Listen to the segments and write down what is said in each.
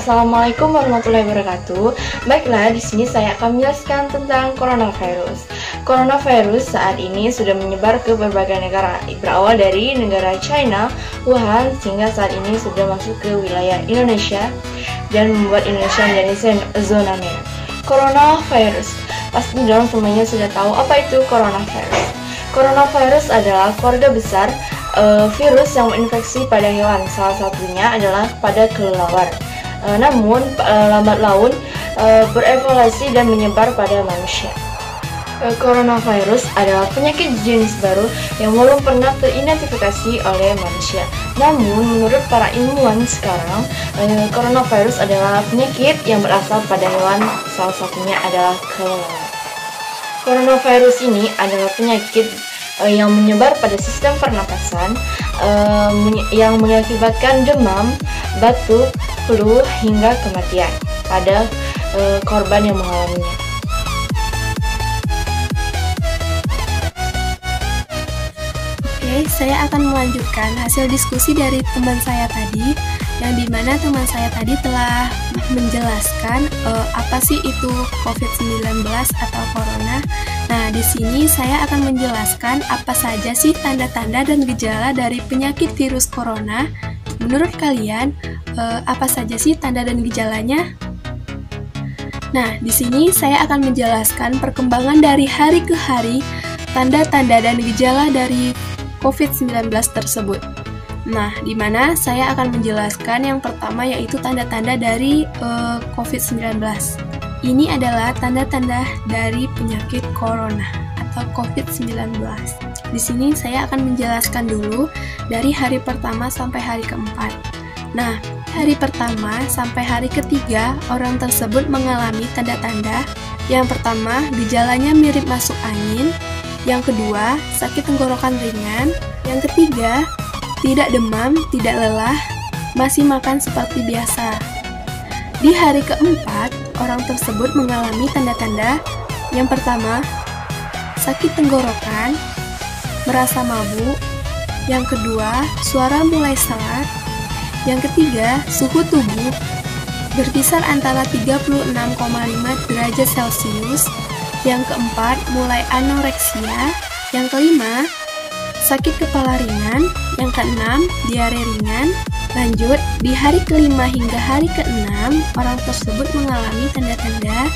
Assalamualaikum warahmatullahi wabarakatuh. Baiklah, di sini saya akan menjelaskan tentang coronavirus. Coronavirus saat ini sudah menyebar ke berbagai negara, berawal dari negara China, Wuhan, sehingga saat ini sudah masuk ke wilayah Indonesia dan membuat Indonesia menjadi zona merah. Coronavirus, pasti dalam semuanya sudah tahu apa itu coronavirus. Coronavirus adalah keluarga besar virus yang menginfeksi pada hewan, salah satunya adalah pada kelelawar. Namun lambat laun berevolusi dan menyebar pada manusia. Coronavirus adalah penyakit jenis baru yang belum pernah teridentifikasi oleh manusia. Namun menurut para ilmuwan sekarang, coronavirus adalah penyakit yang berasal pada hewan, salah satunya adalah kelelawar. Coronavirus ini adalah penyakit yang menyebar pada sistem pernapasan, yang mengakibatkan demam, batuk, flu, hingga kematian pada korban yang mengalaminya. Oke, saya akan melanjutkan hasil diskusi dari teman saya tadi, yang dimana teman saya tadi telah menjelaskan apa sih itu COVID-19 atau corona. Nah, di sini saya akan menjelaskan apa saja sih tanda-tanda dan gejala dari penyakit virus corona. Menurut kalian, apa saja sih tanda dan gejalanya? Nah, di sini saya akan menjelaskan perkembangan dari hari ke hari, tanda-tanda dan gejala dari COVID-19 tersebut. Nah, di mana saya akan menjelaskan yang pertama yaitu tanda-tanda dari COVID-19. Ini adalah tanda-tanda dari penyakit corona atau COVID-19. Di sini saya akan menjelaskan dulu dari hari pertama sampai hari keempat. Nah, hari pertama sampai hari ketiga, orang tersebut mengalami tanda-tanda. Yang pertama, gejalanya mirip masuk angin. Yang kedua, sakit tenggorokan ringan. Yang ketiga, tidak demam, tidak lelah, masih makan seperti biasa. Di hari keempat, orang tersebut mengalami tanda-tanda. Yang pertama, sakit tenggorokan, merasa mabuk. Yang kedua, suara mulai serak. Yang ketiga, suhu tubuh berkisar antara 36,5 derajat Celcius. Yang keempat, mulai anoreksia. Yang kelima, sakit kepala ringan. Yang keenam, diare ringan. Lanjut, di hari kelima hingga hari keenam, orang tersebut mengalami tanda-tanda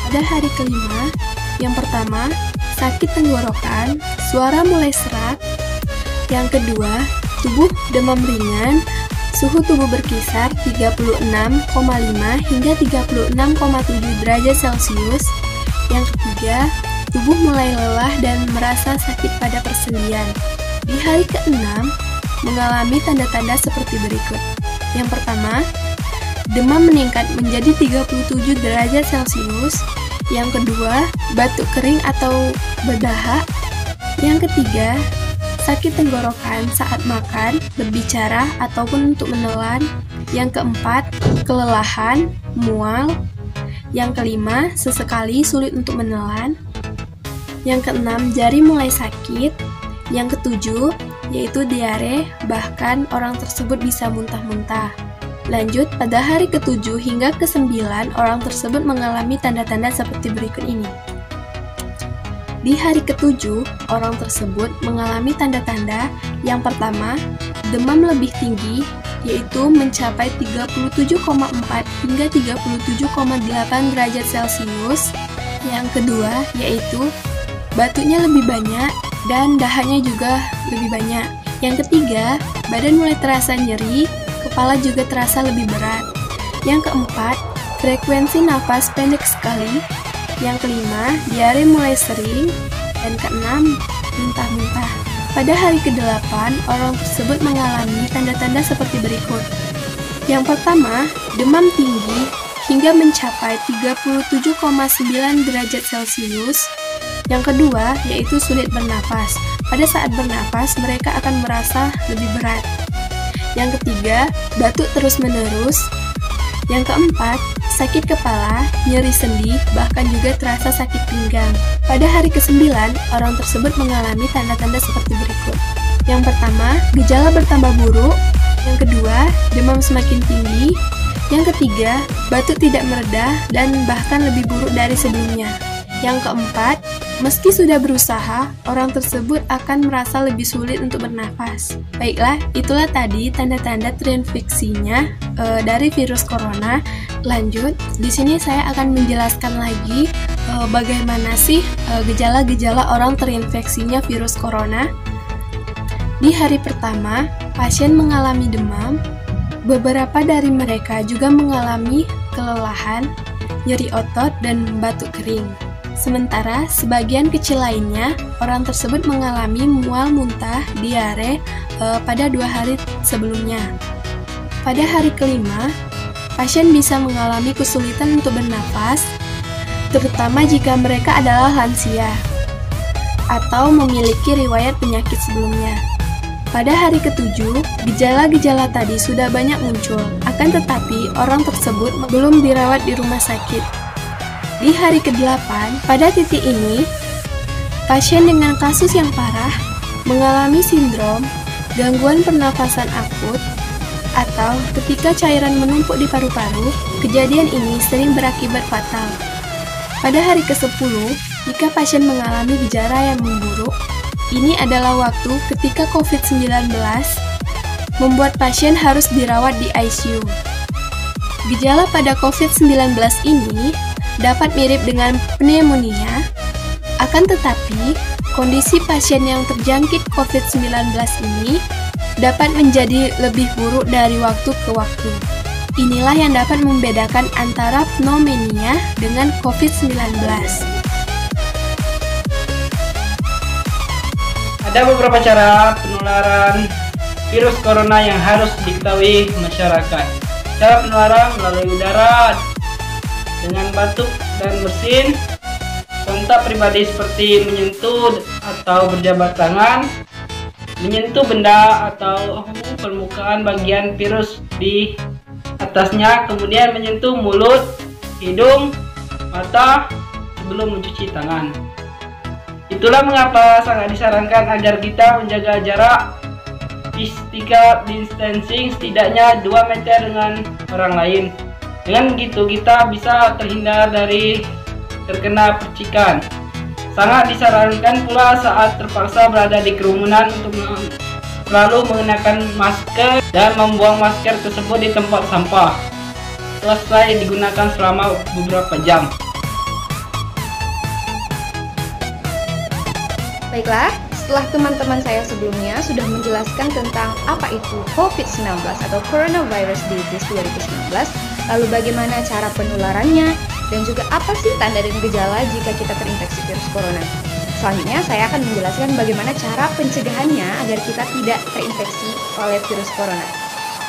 pada hari kelima. Yang pertama, sakit tenggorokan, suara mulai serak. Yang kedua, tubuh demam ringan, suhu tubuh berkisar 36,5 hingga 36,7 derajat Celcius. Yang ketiga, tubuh mulai lelah dan merasa sakit pada persendian. Di hari keenam, mengalami tanda-tanda seperti berikut. Yang pertama, demam meningkat menjadi 37 derajat Celcius. Yang kedua, batuk kering atau berdahak. Yang ketiga, sakit tenggorokan saat makan, berbicara, ataupun untuk menelan. Yang keempat, kelelahan, mual. Yang kelima, sesekali sulit untuk menelan. Yang keenam, jari mulai sakit. Yang ketujuh, yaitu diare, bahkan orang tersebut bisa muntah-muntah. Lanjut, pada hari ke-7 hingga ke-9, orang tersebut mengalami tanda-tanda seperti berikut ini. Di hari ke-7, orang tersebut mengalami tanda-tanda. Yang pertama, demam lebih tinggi, yaitu mencapai 37,4 hingga 37,8 derajat Celcius. Yang kedua, yaitu batuknya lebih banyak dan dahaknya juga lebih banyak. Yang ketiga, badan mulai terasa nyeri, kepala juga terasa lebih berat. Yang keempat, frekuensi nafas pendek sekali. Yang kelima, diare mulai sering. Dan keenam, muntah-muntah. Pada hari ke-8, orang tersebut mengalami tanda-tanda seperti berikut. Yang pertama, demam tinggi hingga mencapai 37,9 derajat Celcius. Yang kedua, yaitu sulit bernafas. Pada saat bernafas, mereka akan merasa lebih berat. Yang ketiga, batuk terus-menerus. Yang keempat, sakit kepala, nyeri sendi, bahkan juga terasa sakit pinggang. Pada hari ke-9, orang tersebut mengalami tanda-tanda seperti berikut. Yang pertama, gejala bertambah buruk. Yang kedua, demam semakin tinggi. Yang ketiga, batuk tidak mereda dan bahkan lebih buruk dari sebelumnya. Yang keempat, meski sudah berusaha, orang tersebut akan merasa lebih sulit untuk bernafas. Baiklah, itulah tadi tanda-tanda terinfeksinya dari virus corona. Lanjut, di sini saya akan menjelaskan lagi bagaimana sih gejala-gejala orang terinfeksinya virus corona. Di hari pertama, pasien mengalami demam. Beberapa dari mereka juga mengalami kelelahan, nyeri otot, dan batuk kering. Sementara sebagian kecil lainnya, orang tersebut mengalami mual muntah, diare pada 2 hari sebelumnya. Pada hari kelima, pasien bisa mengalami kesulitan untuk bernafas, terutama jika mereka adalah lansia atau memiliki riwayat penyakit sebelumnya. Pada hari ketujuh, gejala-gejala tadi sudah banyak muncul, akan tetapi orang tersebut belum dirawat di rumah sakit. Di hari ke-8, pada titik ini, pasien dengan kasus yang parah mengalami sindrom gangguan pernafasan akut atau ketika cairan menumpuk di paru-paru. Kejadian ini sering berakibat fatal. Pada hari ke-10, jika pasien mengalami gejala yang memburuk, ini adalah waktu ketika COVID-19 membuat pasien harus dirawat di ICU. Gejala pada COVID-19 ini dapat mirip dengan pneumonia, akan tetapi kondisi pasien yang terjangkit COVID-19 ini dapat menjadi lebih buruk dari waktu ke waktu. Inilah yang dapat membedakan antara pneumonia dengan COVID-19. Ada beberapa cara penularan virus corona yang harus diketahui masyarakat. Cara penularan melalui udara dengan batuk dan bersin, kontak pribadi seperti menyentuh atau berjabat tangan, menyentuh benda atau permukaan bagian virus di atasnya, kemudian menyentuh mulut, hidung, mata sebelum mencuci tangan. Itulah mengapa sangat disarankan agar kita menjaga jarak physical distancing setidaknya 2 meter dengan orang lain. Dengan begitu kita bisa terhindar dari terkena percikan. Sangat disarankan pula saat terpaksa berada di kerumunan untuk selalu mengenakan masker dan membuang masker tersebut di tempat sampah selesai digunakan selama beberapa jam. Baiklah, setelah teman-teman saya sebelumnya sudah menjelaskan tentang apa itu COVID-19 atau Coronavirus Disease 2019, lalu bagaimana cara penularannya, dan juga apa sih tanda dan gejala jika kita terinfeksi virus corona. Selanjutnya saya akan menjelaskan bagaimana cara pencegahannya agar kita tidak terinfeksi oleh virus corona.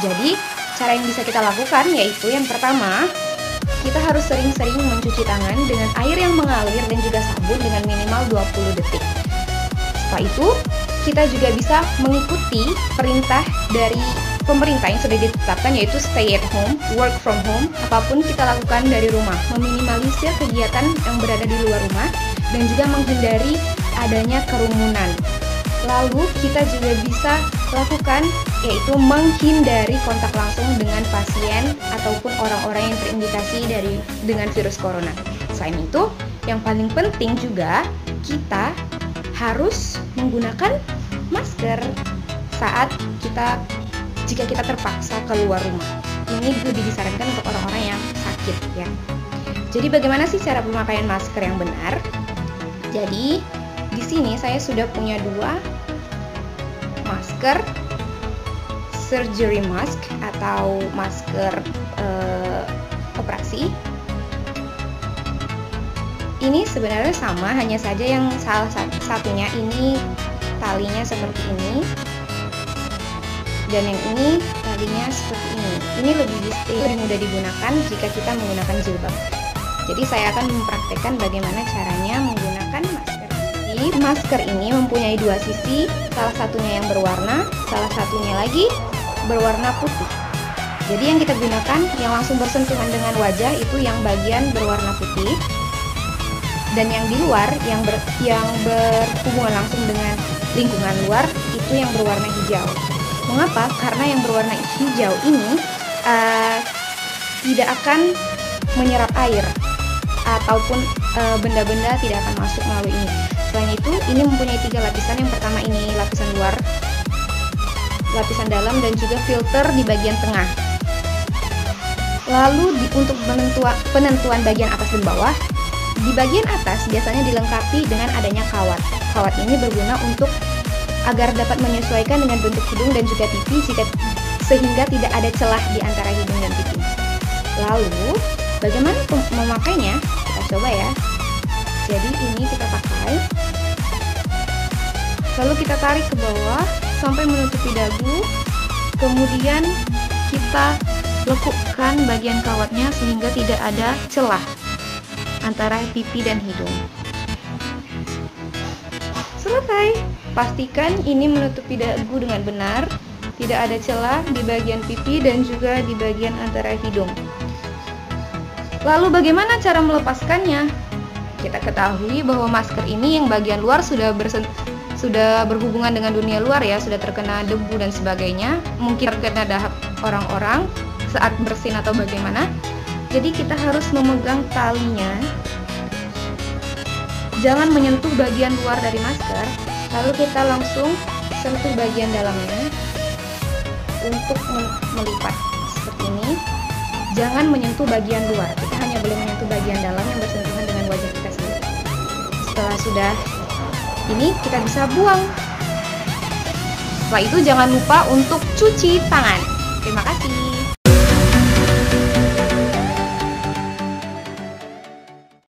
Jadi, cara yang bisa kita lakukan yaitu yang pertama, kita harus sering-sering mencuci tangan dengan air yang mengalir dan juga sabun dengan minimal 20 detik. Setelah itu, kita juga bisa mengikuti perintah dari pemerintah yang sudah ditetapkan yaitu stay at home, work from home, apapun kita lakukan dari rumah, meminimalisir kegiatan yang berada di luar rumah, dan juga menghindari adanya kerumunan. Lalu kita juga bisa lakukan yaitu menghindari kontak langsung dengan pasien ataupun orang-orang yang terindikasi dengan virus corona. Selain itu, yang paling penting juga kita harus menggunakan masker jika kita terpaksa keluar rumah. Ini lebih disarankan untuk orang-orang yang sakit ya. Jadi bagaimana sih cara pemakaian masker yang benar? Jadi di sini saya sudah punya 2 masker surgery mask atau masker operasi. Ini sebenarnya sama, hanya saja yang salah satunya ini talinya seperti ini, dan yang ini talinya seperti ini. Ini lebih mudah digunakan jika kita menggunakan jilbab. Jadi saya akan mempraktekkan bagaimana caranya menggunakan masker. Jadi masker ini mempunyai 2 sisi, salah satunya yang berwarna, salah satunya lagi berwarna putih. Jadi yang kita gunakan yang langsung bersentuhan dengan wajah itu yang bagian berwarna putih. Dan yang di luar, yang berhubungan langsung dengan lingkungan luar, itu yang berwarna hijau. Mengapa? Karena yang berwarna hijau ini tidak akan menyerap air ataupun benda-benda tidak akan masuk melalui ini. Selain itu, ini mempunyai 3 lapisan. Yang pertama ini lapisan luar, lapisan dalam, dan juga filter di bagian tengah. Lalu untuk penentuan bagian atas dan bawah, di bagian atas biasanya dilengkapi dengan adanya kawat. Kawat ini berguna untuk agar dapat menyesuaikan dengan bentuk hidung dan juga pipi sehingga tidak ada celah di antara hidung dan pipi. Lalu, bagaimana memakainya? Kita coba ya. Jadi ini kita pakai, lalu kita tarik ke bawah sampai menutupi dagu, kemudian kita lekupkan bagian kawatnya sehingga tidak ada celah antara pipi dan hidung. Selesai. Pastikan ini menutupi dagu dengan benar, tidak ada celah di bagian pipi dan juga di bagian antara hidung. Lalu bagaimana cara melepaskannya? Kita ketahui bahwa masker ini yang bagian luar sudah berhubungan dengan dunia luar ya, sudah terkena debu dan sebagainya, mungkin terkena dahak orang-orang saat bersin atau bagaimana. Jadi kita harus memegang talinya, jangan menyentuh bagian luar dari masker, lalu kita langsung sentuh bagian dalamnya untuk melipat seperti ini. Jangan menyentuh bagian luar, kita hanya boleh menyentuh bagian dalam yang bersentuhan dengan wajah kita sendiri. Setelah sudah ini, kita bisa buang. Setelah itu jangan lupa untuk cuci tangan. Terima kasih.